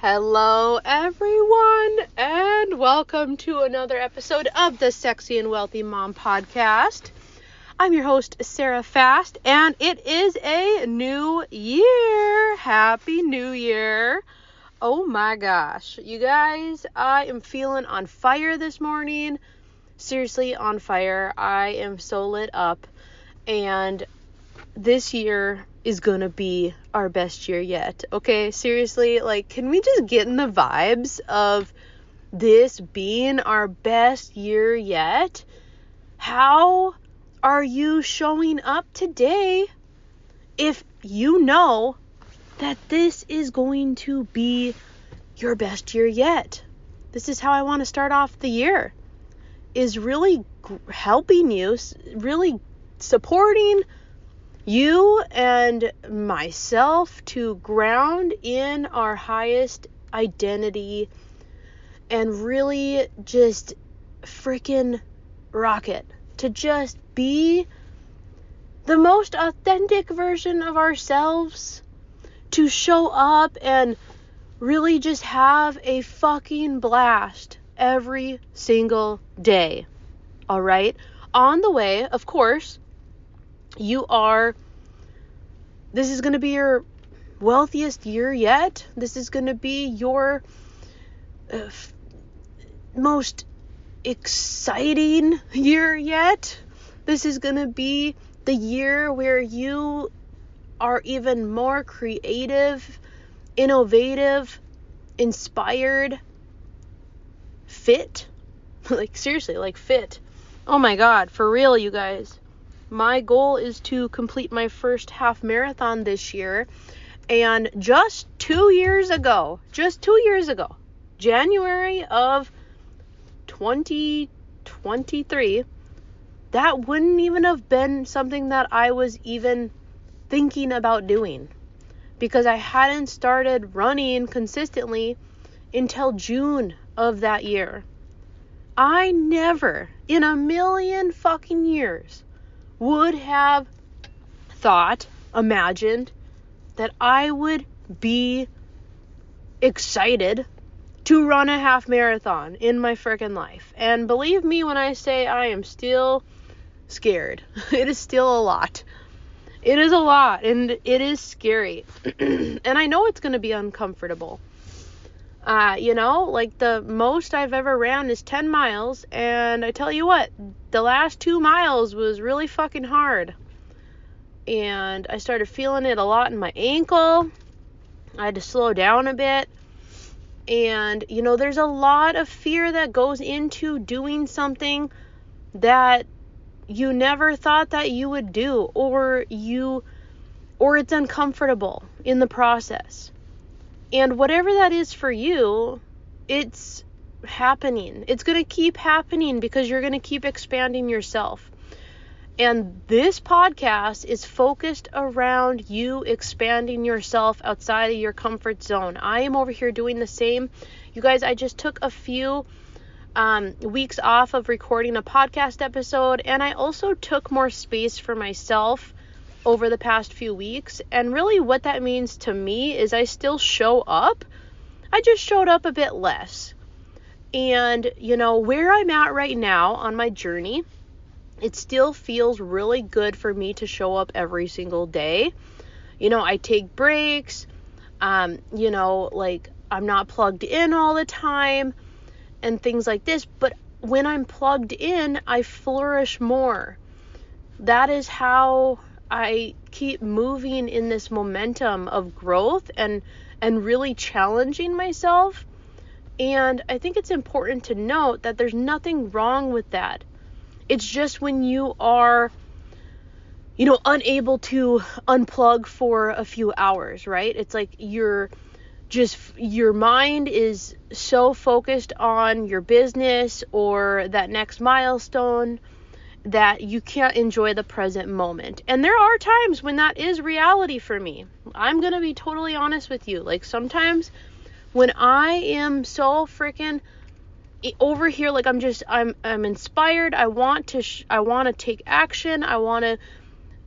Hello, everyone, and welcome to another episode of the Sexy and Wealthy Mom Podcast. I'm your host, Sarah Fast, and it is a new year. Happy New Year. Oh my gosh. You guys, I am feeling on fire this morning. Seriously, on fire. I am so lit up, and this year is gonna be our best year yet. Okay, seriously, can we just get in the vibes of this being our best year yet? How are you showing up today if you know that this is going to be your best year yet? This is how I want to start off the year, is really helping you, really supporting you and myself to ground in our highest identity and really just freaking rock it, to just be the most authentic version of ourselves, to show up and really just have a fucking blast every single day. All right? On the way, of course, this is going to be your wealthiest year yet. This is going to be your most exciting year yet. This is going to be the year where you are even more creative, innovative, inspired, fit. Seriously, fit. Oh my God, for real, you guys. My goal is to complete my first half marathon this year. And just 2 years ago, January of 2023, that wouldn't even have been something that I was even thinking about doing, because I hadn't started running consistently until June of that year. I never in a million fucking years would have imagined that I would be excited to run a half marathon in my freaking life. And believe me when I say I am still scared. It is still a lot. It is a lot, and it is scary. And I know it's going to be uncomfortable. The most I've ever ran is 10 miles, and I tell you what, the last 2 miles was really fucking hard. And I started feeling it a lot in my ankle. I had to slow down a bit. And, there's a lot of fear that goes into doing something that you never thought that you would do, or it's uncomfortable in the process. And whatever that is for you, it's happening. It's going to keep happening because you're going to keep expanding yourself. And this podcast is focused around you expanding yourself outside of your comfort zone. I am over here doing the same. You guys, I just took a few weeks off of recording a podcast episode, and I also took more space for myself over the past few weeks. And really what that means to me is I still show up. I just showed up a bit less. And, where I'm at right now on my journey, it still feels really good for me to show up every single day. I take breaks. I'm not plugged in all the time and things like this. But when I'm plugged in, I flourish more. That is how I keep moving in this momentum of growth and really challenging myself. And I think it's important to note that there's nothing wrong with that. It's just when you are, unable to unplug for a few hours, right? It's like your mind is so focused on your business or that next milestone that you can't enjoy the present moment. And there are times when that is reality for me. I'm going to be totally honest with you. Sometimes when I am so freaking over here, I'm inspired. I want to take action. I want to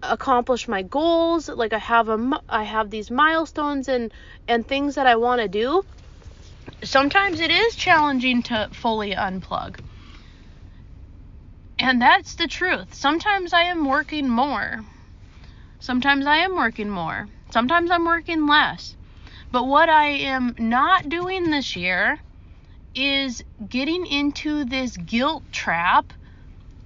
accomplish my goals. I have these milestones and things that I want to do. sometimes it is challenging to fully unplug. And that's the truth. Sometimes I am working more. Sometimes I am working more. Sometimes I'm working less. But what I am not doing this year is getting into this guilt trap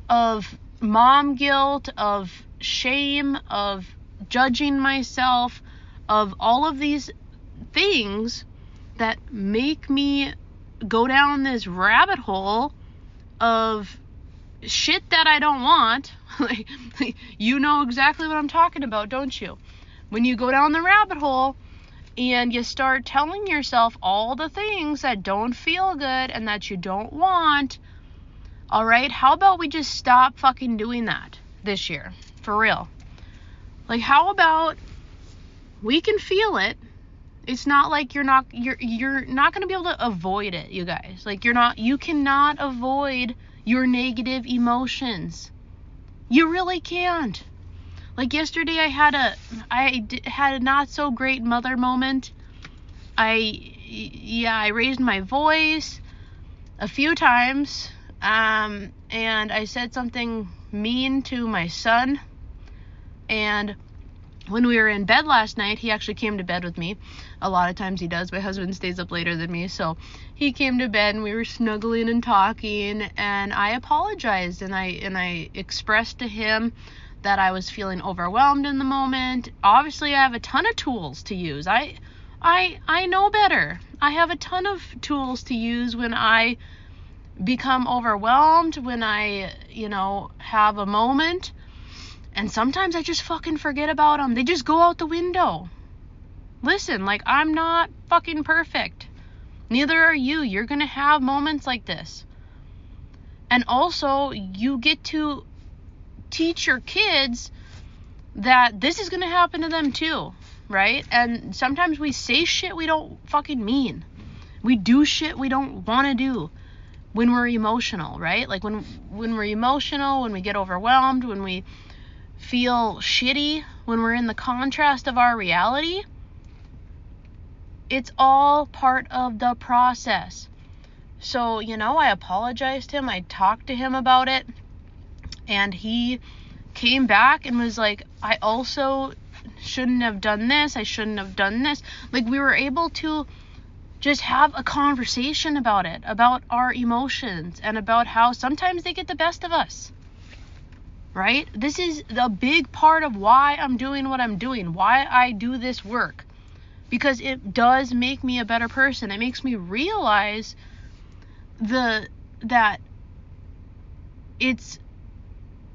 of mom guilt, of shame, of judging myself, of all of these things that make me go down this rabbit hole of shit that I don't want. You know exactly what I'm talking about, don't you? When you go down the rabbit hole and you start telling yourself all the things that don't feel good and that you don't want, all right, how about we just stop fucking doing that this year? For real. Like, how about we can feel it? It's not like you're not going to be able to avoid it, you guys. Like, you cannot avoid your negative emotions. You really can't. Like, yesterday I had a not so great mother moment. I raised my voice a few times, and I said something mean to my son. And when we were in bed last night, he actually came to bed with me. A lot of times he does. My husband stays up later than me, so he came to bed and we were snuggling and talking, and I apologized and I expressed to him that I was feeling overwhelmed in the moment. Obviously, I have a ton of tools to use. I know better. I have a ton of tools to use when I become overwhelmed, when I, have a moment. And sometimes I just fucking forget about them. They just go out the window. Listen, like, I'm not fucking perfect. Neither are you. You're going to have moments like this. And also, you get to teach your kids that this is going to happen to them too, right? And sometimes we say shit we don't fucking mean. We do shit we don't want to do when we're emotional, right? Like, when we're emotional, when we get overwhelmed, when we feel shitty, when we're in the contrast of our reality, it's all part of the process. So, I apologized to him. I talked to him about it, and he came back and was like, I also shouldn't have done this. I shouldn't have done this. Like, we were able to just have a conversation about it, about our emotions, and about how sometimes they get the best of us. Right? This is the big part of why I'm doing what I'm doing, why I do this work. Because it does make me a better person. It makes me realize that it's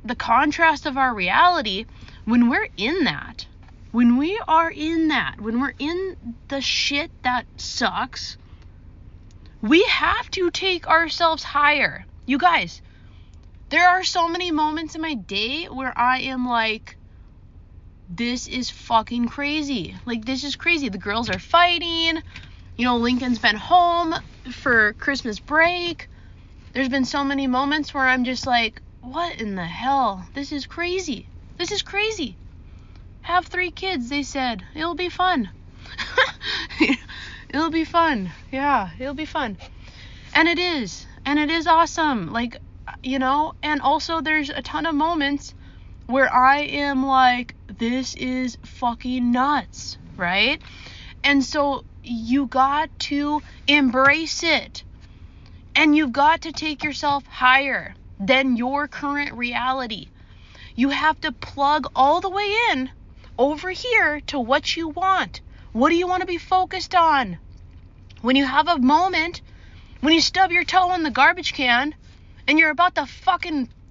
the contrast of our reality. When we're in that, when we are in that, when we're in the shit that sucks, we have to take ourselves higher. You guys, there are so many moments in my day where I am like, this is fucking crazy. Like, this is crazy. The girls are fighting. Lincoln's been home for Christmas break. There's been so many moments where I'm just like, what in the hell? This is crazy. This is crazy. Have 3 kids, they said. It'll be fun. It'll be fun. Yeah, it'll be fun. And it is. And it is awesome. Like, and also there's a ton of moments where I am like, this is fucking nuts, right? And so you got to embrace it. And you've got to take yourself higher than your current reality. You have to plug all the way in over here to what you want. What do you want to be focused on? When you have a moment, when you stub your toe in the garbage can and you're about to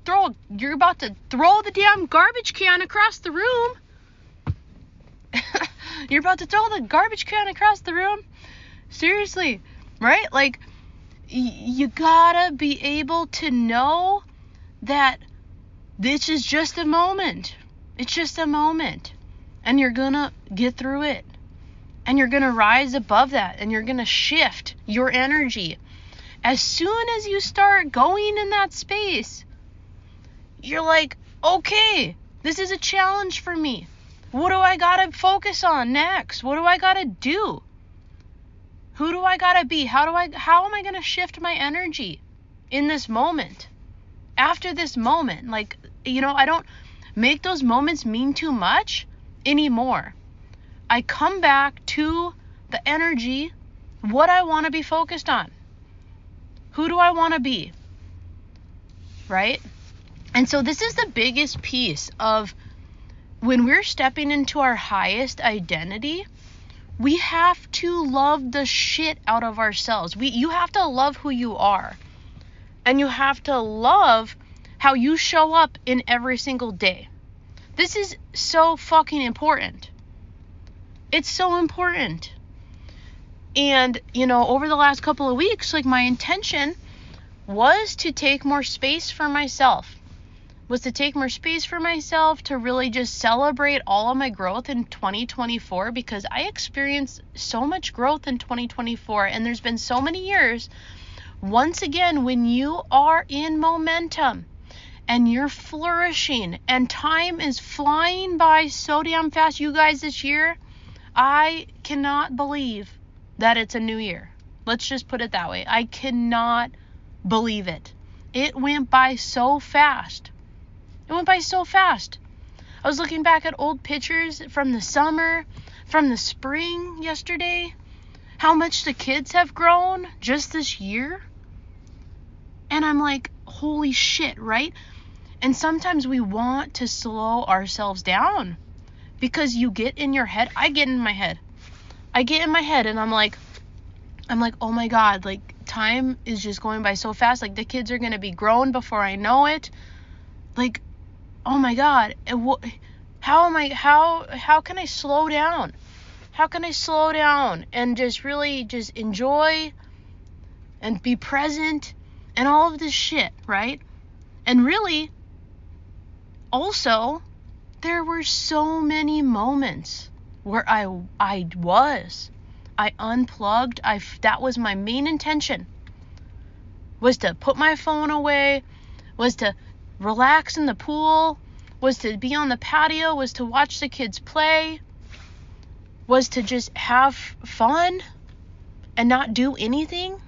throw the damn garbage can across the room. You're about to throw the garbage can across the room. Seriously, right? Like, you gotta be able to know that this is just a moment. It's just a moment. And you're gonna get through it. And you're gonna rise above that. And you're gonna shift your energy. As soon as you start going in that space, you're like, okay, this is a challenge for me. What do I gotta focus on next? What do I gotta do? Who do I gotta be? How am I gonna shift my energy in this moment? After this moment, like, I don't make those moments mean too much anymore. I come back to the energy, what I want to be focused on. Who do I want to be? Right? And so this is the biggest piece of when we're stepping into our highest identity, we have to love the shit out of ourselves. You have to love who you are. And you have to love how you show up in every single day. This is so fucking important. It's so important. And, over the last couple of weeks, like, my intention was to take more space for myself. To really just celebrate all of my growth in 2024, because I experienced so much growth in 2024, and there's been so many years. Once again, when you are in momentum and you're flourishing and time is flying by so damn fast, you guys, this year, I cannot believe that it's a new year. Let's just put it that way. I cannot believe it. It went by so fast. I was looking back at old pictures from the summer, from the spring yesterday, how much the kids have grown just this year. And I'm like, holy shit, right? And sometimes we want to slow ourselves down because you get in your head. I get in my head and I'm like, oh my God, like, time is just going by so fast. Like, the kids are going to be grown before I know it. Like, oh my God, how can I slow down? How can I slow down and just really just enjoy and be present and all of this shit, right? And really, also, there were so many moments where I unplugged. That was my main intention, was to put my phone away, was to relax in the pool, was to be on the patio, was to watch the kids play, was to just have fun and not do anything.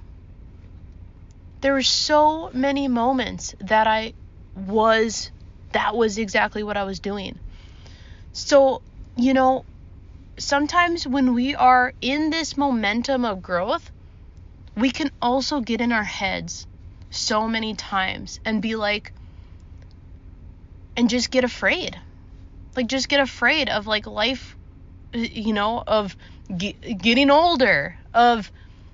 There were so many moments that was exactly what I was doing. So, sometimes when we are in this momentum of growth, we can also get in our heads so many times and be like, and just get afraid. Like, just get afraid of, like, life, of getting older, of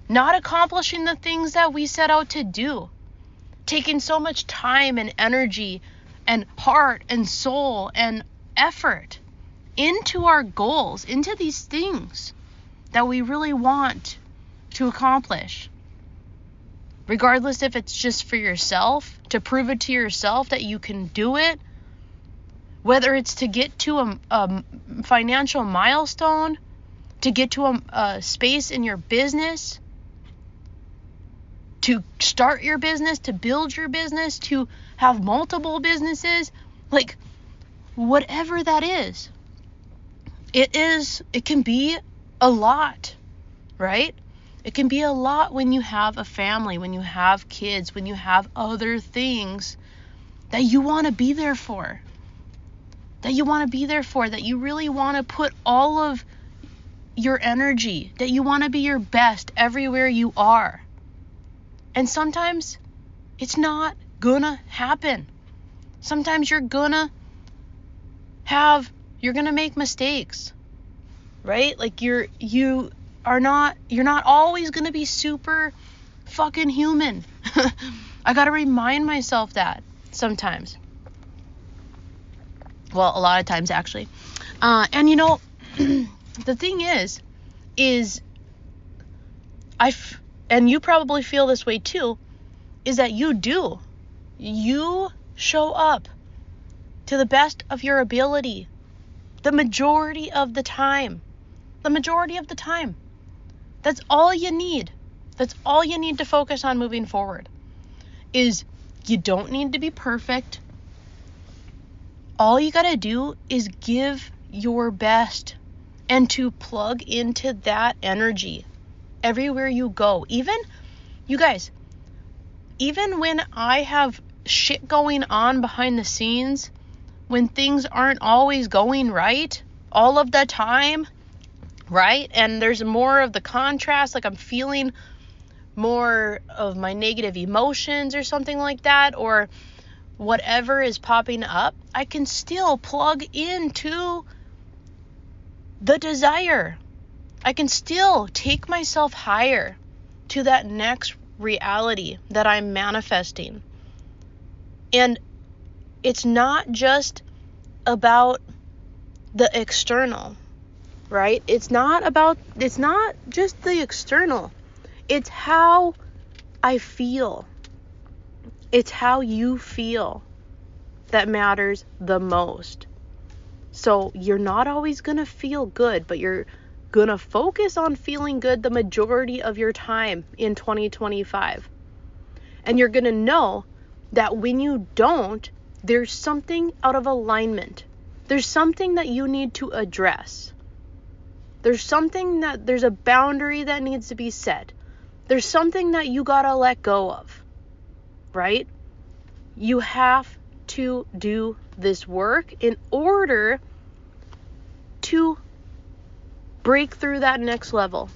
not accomplishing the things that we set out to do, taking so much time and energy and heart and soul and effort into our goals, into these things that we really want to accomplish. Regardless if it's just for yourself, to prove it to yourself that you can do it, whether it's to get to a financial milestone, to get to a space in your business, to start your business, to build your business, to have multiple businesses, like, whatever that is. It can be a lot, right? It can be a lot when you have a family, when you have kids, when you have other things that you want to be there for. That you really want to put all of your energy, that you want to be your best everywhere you are. And sometimes it's not gonna happen. Sometimes you're gonna make mistakes, right? Like, you're not always gonna be super fucking human. I gotta remind myself that sometimes. Well, a lot of times, actually. And the thing is and you probably feel this way too, is that you show up to the best of your ability the majority of the time. That's all you need. That's all you need to focus on moving forward. Is you don't need to be perfect. All you gotta do is give your best and to plug into that energy. everywhere you go. Even, you guys, even when I have shit going on behind the scenes, when things aren't always going right all of the time, right? And there's more of the contrast, like I'm feeling more of my negative emotions or something like that, or whatever is popping up, I can still plug into the desire. I can still take myself higher to that next reality that I'm manifesting. And it's not just about the external, right? It's not just the external. It's how I feel. It's how you feel that matters the most. So you're not always going to feel good, but you're going to focus on feeling good the majority of your time in 2025. And you're going to know that when you don't, there's something out of alignment. There's something that you need to address. There's a boundary that needs to be set. There's something that you got to let go of, right? You have to do this work in order to break through that next level.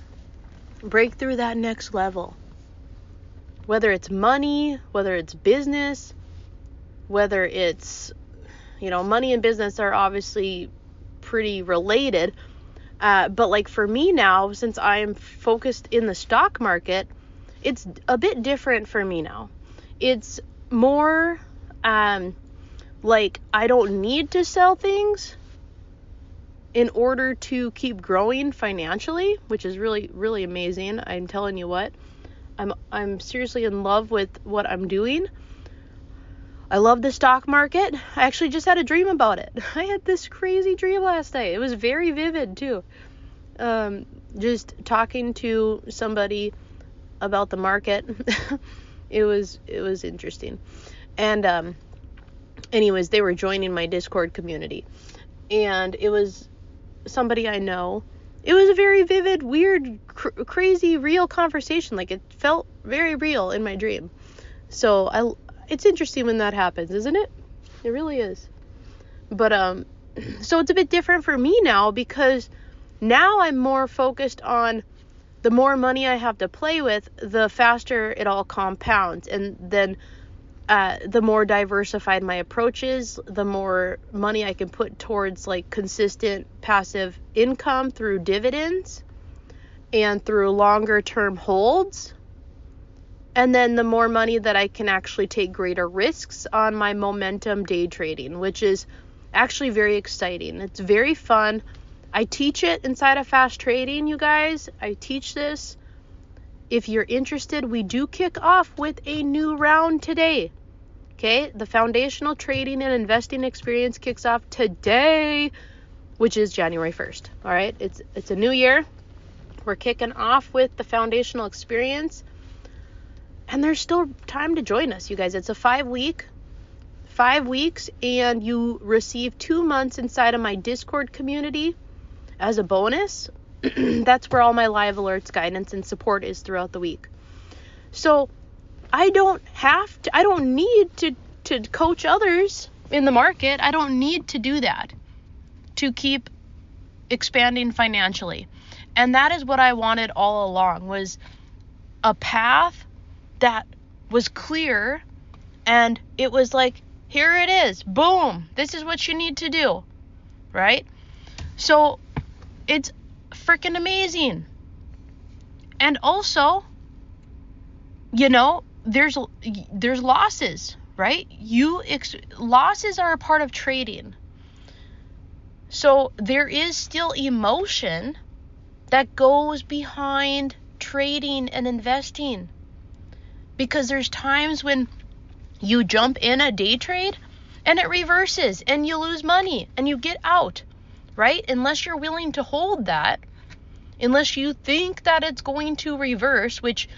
Break through that next level. Whether it's money, whether it's business, whether it's, money and business are obviously pretty related. But like for me now, since I'm focused in the stock market, it's a bit different for me now. It's more like I don't need to sell things in order to keep growing financially, which is really, really amazing. I'm telling you what, I'm seriously in love with what I'm doing. I love the stock market. I actually just had a dream about it. I had this crazy dream last night. It was very vivid too. Just talking to somebody about the market. It was interesting. And anyways, they were joining my Discord community. And it was somebody I know. It was a very vivid, weird, crazy, real conversation. Like it felt very real in my dream. So it's interesting when that happens, isn't it? It really is. But so it's a bit different for me now, because now I'm more focused on the more money I have to play with, the faster it all compounds. And then the more diversified my approach is, the more money I can put towards like consistent passive income through dividends and through longer term holds. And then the more money that I can actually take greater risks on my momentum day trading, which is actually very exciting. It's very fun. I teach it inside of Fast Trading, you guys. I teach this. If you're interested, we do kick off with a new round today. Okay, the foundational trading and investing experience kicks off today, which is January 1st. All right, it's a new year. We're kicking off with the foundational experience. And there's still time to join us, you guys. It's a 5 weeks, and you receive 2 months inside of my Discord community as a bonus. That's where all my live alerts, guidance, and support is throughout the week. So I don't need to coach others in the market. I don't need to do that to keep expanding financially. And that is what I wanted all along, was a path that was clear, and it was like, here it is, boom, this is what you need to do, right? So it's freaking amazing. And also, there's losses, right? Losses are a part of trading. So there is still emotion that goes behind trading and investing. Because there's times when you jump in a day trade and it reverses and you lose money and you get out, right? Unless you're willing to hold that, unless you think that it's going to reverse, which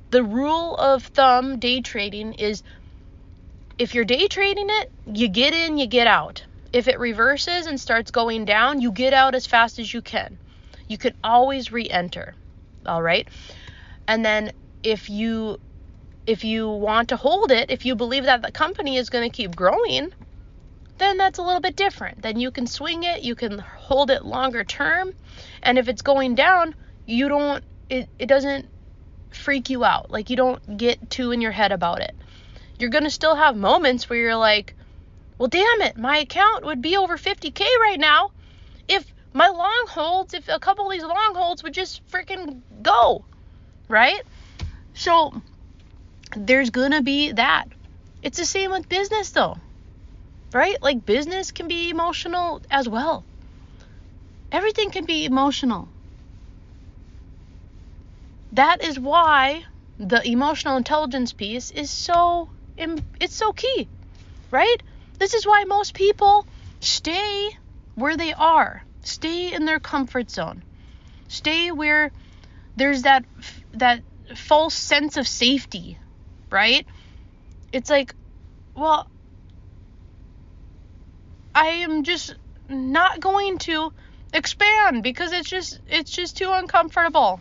the rule of thumb day trading is, if you're day trading it, you get in, you get out. If it reverses and starts going down, you get out as fast as you can. You can always re-enter, all right? And then if you want to hold it, if you believe that the company is going to keep growing, then that's a little bit different. Then you can swing it, you can hold it longer term, and if it's going down, it doesn't freak you out. Like, you don't get too in your head about it. You're going to still have moments where you're like, well, damn it, my account would be over 50K right now if my long holds, if a couple of these long holds would just freaking go, right? So there's going to be that. It's the same with business though, right? Like, business can be emotional as well. Everything can be emotional. That is why the emotional intelligence piece is so key, right? This is why most people stay where they are, stay in their comfort zone, stay where there's that false sense of safety, right? It's like, well, I am just not going to expand because it's just too uncomfortable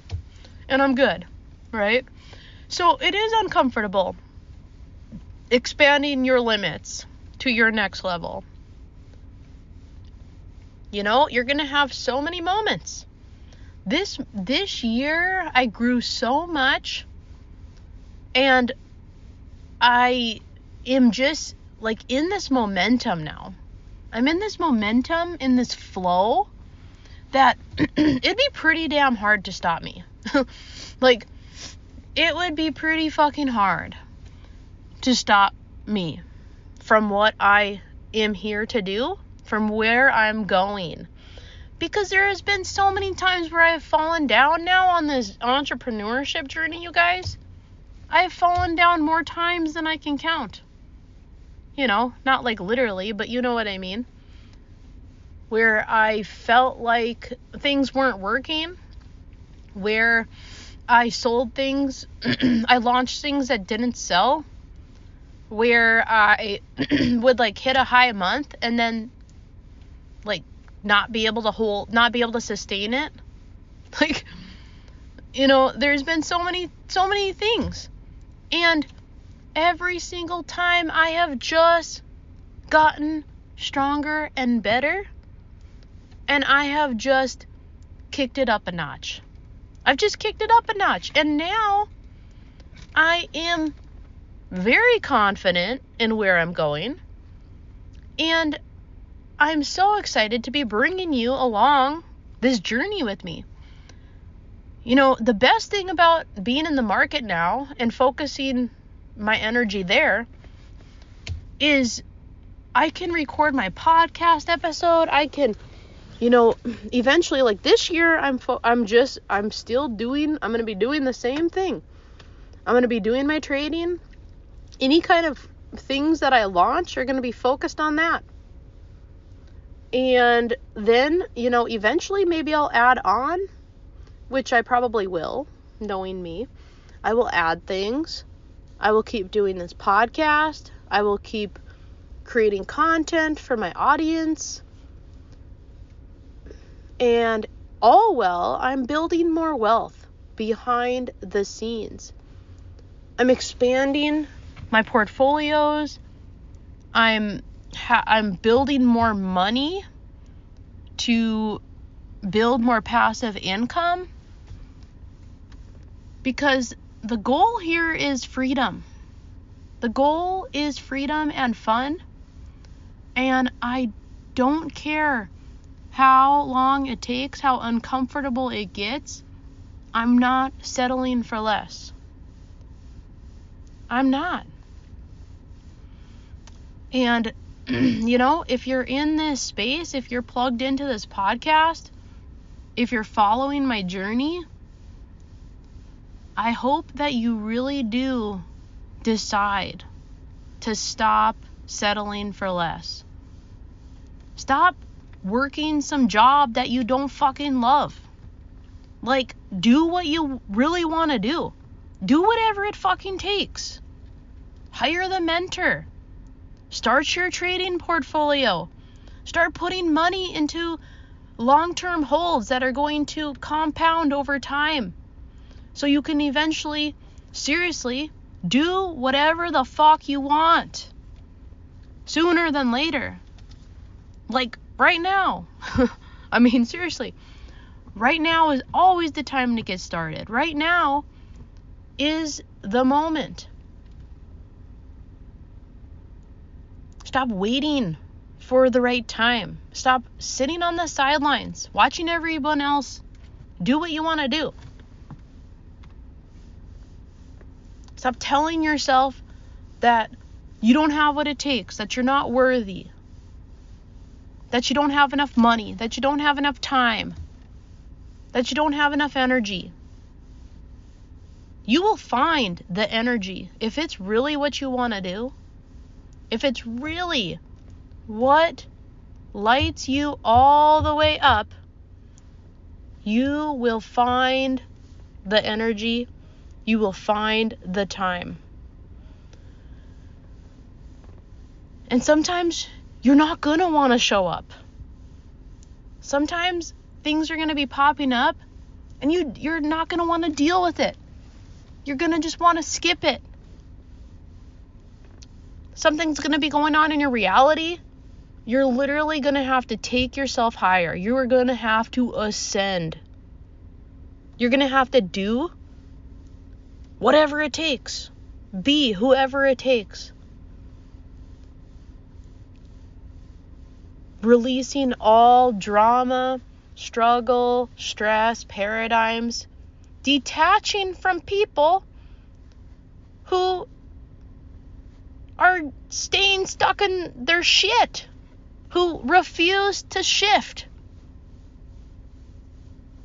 and I'm good, right? So it is uncomfortable expanding your limits to your next level. You know, you're going to have so many moments. This year I grew so much, and I am just like in this momentum now. I'm in this momentum, in this flow that it'd be pretty damn hard to stop me. Like, it would be pretty fucking hard to stop me from what I am here to do, from where I'm going. Because there has been so many times where I've fallen down now on this entrepreneurship journey, you guys. I've fallen down more times than I can count. You know, not like literally, but you know what I mean. Where I felt like things weren't working, where I sold things, I launched things that didn't sell, where I would like hit a high month and then like not be able to sustain it. Like, you know, there's been so many things. And every single time I have just gotten stronger and better, and I have just kicked it up a notch. I've just kicked it up a notch. And now I am very confident in where I'm going. And I'm so excited to be bringing you along this journey with me. You know, the best thing about being in the market now and focusing my energy there is I can record my podcast episode. I can, you know, eventually, like this year, I'm going to be doing the same thing. I'm going to be doing my trading. Any kind of things that I launch are going to be focused on that. And then, you know, eventually maybe I'll add on, which I probably will, knowing me. I will add things. I will keep doing this podcast. I will keep creating content for my audience. And all while I'm building more wealth behind the scenes. I'm expanding my portfolios. I'm building more money to build more passive income, because the goal here is freedom. The goal is freedom and fun, and I don't care how long it takes, how uncomfortable it gets. I'm not settling for less. I'm not. And, you know, if you're in this space, if you're plugged into this podcast, if you're following my journey, I hope that you really do decide to stop settling for less. Stop working some job that you don't fucking love. Like, do what you really want to do. Do whatever it fucking takes. Hire the mentor. Start your trading portfolio. Start putting money into long-term holds that are going to compound over time. so you can eventually, seriously, do whatever the fuck you want sooner than later. Like right now. I mean, seriously, right now is always the time to get started. Right now is the moment. Stop waiting for the right time. Stop sitting on the sidelines, watching everyone else do what you want to do. Stop telling yourself that you don't have what it takes, that you're not worthy, that you don't have enough money, that you don't have enough time, that you don't have enough energy. You will find the energy if it's really what you want to do. If it's really what lights you all the way up, you will find the energy, you will find the time. And sometimes you're not going to want to show up. Sometimes things are going to be popping up and you're not going to want to deal with it. You're going to just want to skip it. Something's going to be going on in your reality. You're literally going to have to take yourself higher. You are going to have to ascend. You're going to have to do whatever it takes. Be whoever it takes. Releasing all drama, struggle, stress, paradigms. Detaching from people who are staying stuck in their shit, who refuse to shift,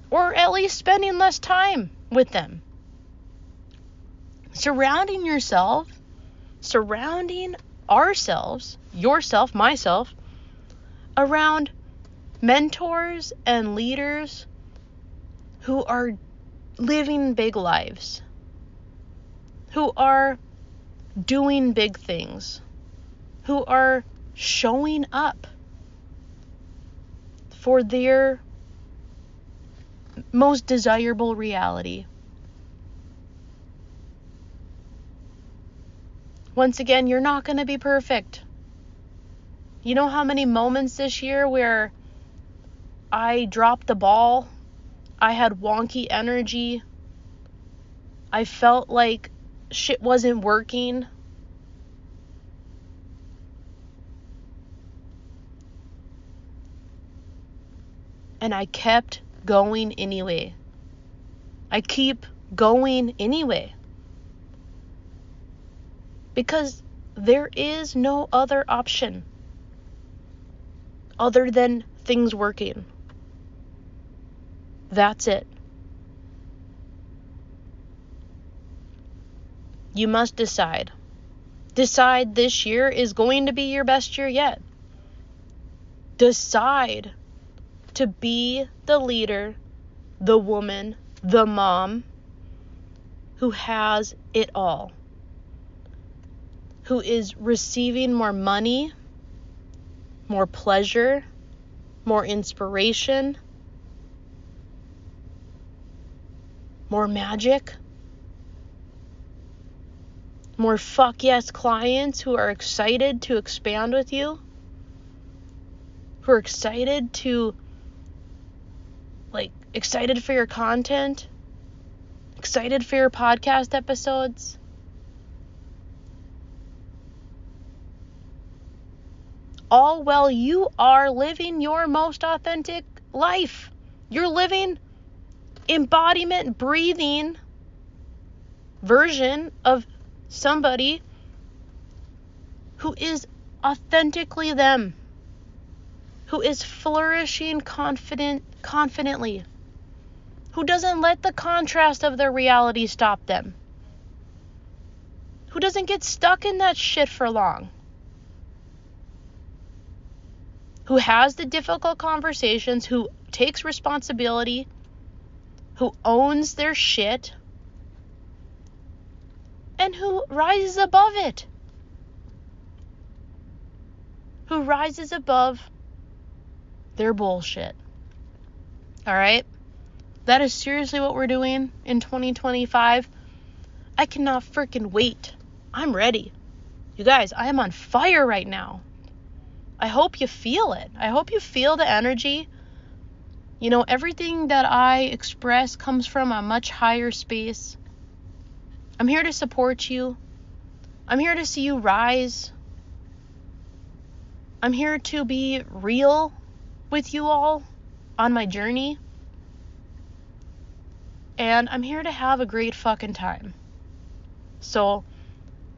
or at least spending less time with them. Surrounding ourselves, yourself, myself, around mentors and leaders who are living big lives, who are doing big things, who are showing up for their most desirable reality. Once again, you're not going to be perfect. You know how many moments this year where I dropped the ball, I had wonky energy, I felt like shit wasn't working. And I kept going anyway. I keep going anyway. Because there is no other option other than things working. That's it. You must decide. Decide this year is going to be your best year yet. Decide to be the leader, the woman, the mom who has it all. Who is receiving more money, more pleasure, more inspiration, more magic, more fuck yes clients who are excited to expand with you, who are excited for your content, excited for your podcast episodes. All while you are living your most authentic life. You're living embodiment, breathing version of somebody who is authentically them, who is flourishing confidently, who doesn't let the contrast of their reality stop them, who doesn't get stuck in that shit for long, who has the difficult conversations, who takes responsibility, who owns their shit, and who rises above it. Who rises above their bullshit. All right? That is seriously what we're doing in 2025. I cannot freaking wait. I'm ready. You guys, I am on fire right now. I hope you feel it. I hope you feel the energy. You know, everything that I express comes from a much higher space. I'm here to support you. I'm here to see you rise. I'm here to be real with you all on my journey. And I'm here to have a great fucking time. So,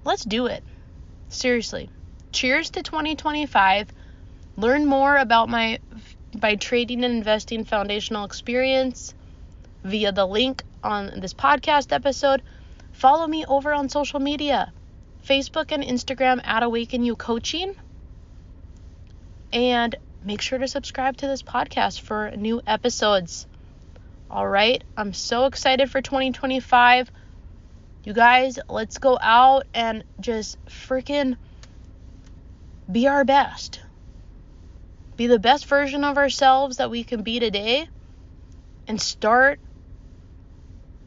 let's do it. Seriously. Cheers to 2025. Learn more about my trading and investing foundational experience via the link on this podcast episode. Follow me over on social media, Facebook and Instagram at Awaken You Coaching. And make sure to subscribe to this podcast for new episodes. All right. I'm so excited for 2025. You guys, let's go out and just freaking be our best. Be the best version of ourselves that we can be today. And start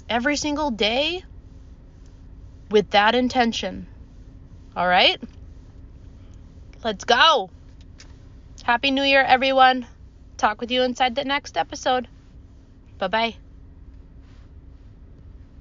every single day with that intention. All right? Let's go. Happy New Year, everyone. Talk with you inside the next episode. Bye-bye.